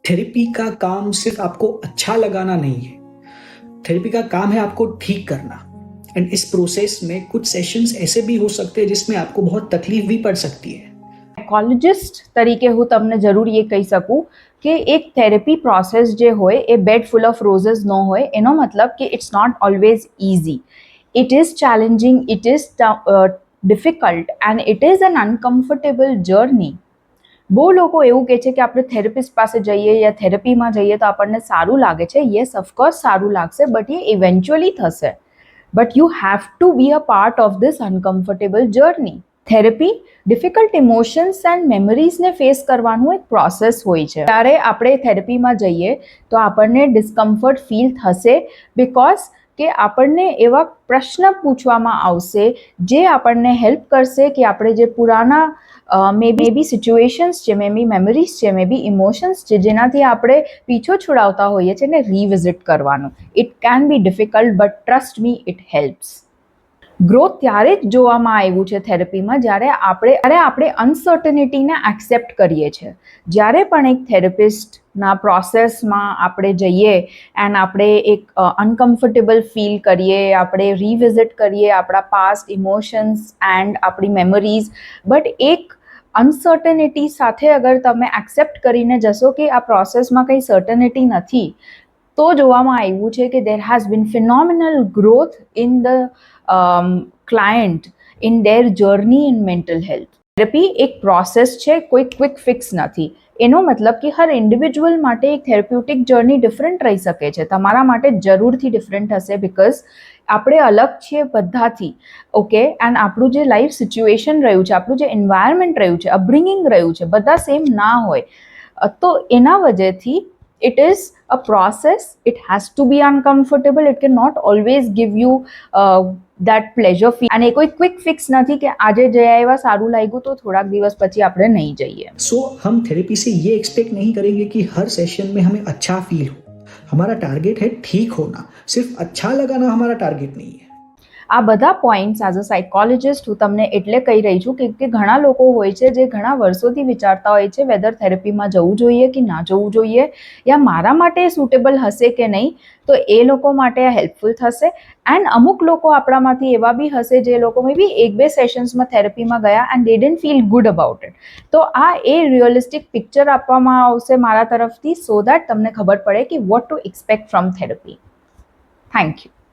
Therapy का काम सिर्फ आपको अच्छा लगाना नहीं है, थेरेपी का काम है आपको ठीक करना। एंड इस प्रोसेस में कुछ सेशंस ऐसे भी हो सकते हैं जिसमें आपको बहुत तकलीफ भी पड़ सकती है। સાયકોલોજિસ્ટ તરીકે હું તમને જરૂર એ કહી શકું કે એક થેરેપી પ્રોસેસ જે હોય એ બેડ ફૂલ ઓફ રોઝીસ ન હોય. એનો મતલબ કે it's not always easy. It is challenging, it is difficult and it is an uncomfortable journey. બહુ લોકો એવું કહે છે કે આપણે થેરેપિસ્ટ પાસે જઈએ યા થેરેપીમાં જઈએ તો આપણને સારું લાગે છે. યસ, ઓફકોર્સ સારું લાગશે, બટ એ ઇવેન્ચ્યુઅલી થશે. But you have to be a part of this uncomfortable journey. Therapy difficult emotions and મેમરીઝને ફેસ કરવાનું એક પ્રોસેસ હોય છે. ત્યારે આપણે થેરેપીમાં જઈએ તો આપણને ડિસ્કમ્ફર્ટ ફીલ થશે, બિકોઝ કે આપણને એવા પ્રશ્ન પૂછવામાં આવશે જે આપણને હેલ્પ કરશે કે આપણે જે પુરાના મે બી સિચ્યુએશન્સ છે, મે બી મેમરીઝ છે, મે બી ઇમોશન્સ છે જેનાથી આપણે પીછો છોડાવતા હોઈએ છીએ ને રિવિઝિટ કરવાનું. It can be difficult but trust me, it helps. Growth ત્યારે જ જોવામાં આવ્યું છે થેરેપીમાં જ્યારે આપણે અનસર્ટનિટીને એક્સેપ્ટ કરીએ છીએ. જ્યારે પણ એક થેરેપિસ્ટના પ્રોસેસમાં આપણે જઈએ એન્ડ આપણે એક અનકમ્ફર્ટેબલ ફીલ કરીએ, આપણે રિવિઝિટ કરીએ આપણા પાસ્ટ ઇમોશન્સ એન્ડ આપણી મેમરીઝ, બટ એક અનસર્ટનિટી સાથે અગર તમે એક્સેપ્ટ કરીને જશો કે આ પ્રોસેસમાં કંઈ સર્ટનિટી નથી, તો જોવામાં આવ્યું છે કે there has been phenomenal growth in the client in their journey in mental health. Therapy એક પ્રોસેસ છે, કોઈ ક્વિક ફિક્સ નથી. એનો મતલબ કે હર ઇન્ડિવિજ્યુઅલ માટે એક થેરેપ્યુટિક જર્ની ડિફરન્ટ રહી શકે છે. તમારા માટે જરૂરથી ડિફરન્ટ હશે, બિકોઝ આપણે અલગ છીએ બધાથી. ઓકે, એન્ડ આપણું જે લાઈફ સિચ્યુએશન રહ્યું છે, આપણું જે એન્વાયરમેન્ટ રહ્યું છે, અપબ્રિંગિંગ રહ્યું છે, બધા સેમ ના હોય. તો એના વજહથી it is a process. It has to be uncomfortable. It cannot always give you that pleasure feel. અને કોઈ ક્વિક ફિક્સ નથી કે આજે જઈ આવ્યા સારું લાગ્યું તો થોડાક દિવસ પછી આપણે નહીં જઈએ. सो हम थेरेपी से ये एक्सपेक्ट नहीं करेंगे कि हर सेशन में हमें अच्छा फील हो. हमारा टारगेट है ठीक होना, सिर्फ अच्छा लगाना हमारा टारगेट नहीं है. આ બધા પોઈન્ટ્સ એઝ અ સાયકોલોજિસ્ટ હું તમને એટલે કહી રહી છું કે ઘણા લોકો હોય છે જે ઘણા વર્ષોથી વિચારતા હોય છે વેધર થેરેપીમાં જવું જોઈએ કે ના જવું જોઈએ, યા મારા માટે સુટેબલ હશે કે નહીં. તો એ લોકો માટે આ હેલ્પફુલ થશે. એન્ડ અમુક લોકો આપણામાંથી એવા બી હશે જે લોકો મે બી 1-2 સેશન્સમાં થેરેપીમાં ગયા and they didn't feel good about it. તો આ એ રિયલિસ્ટિક પિક્ચર આપવામાં આવશે મારા તરફથી, સો દેટ તમને ખબર પડે કે vote two expect from therapy. Thank you.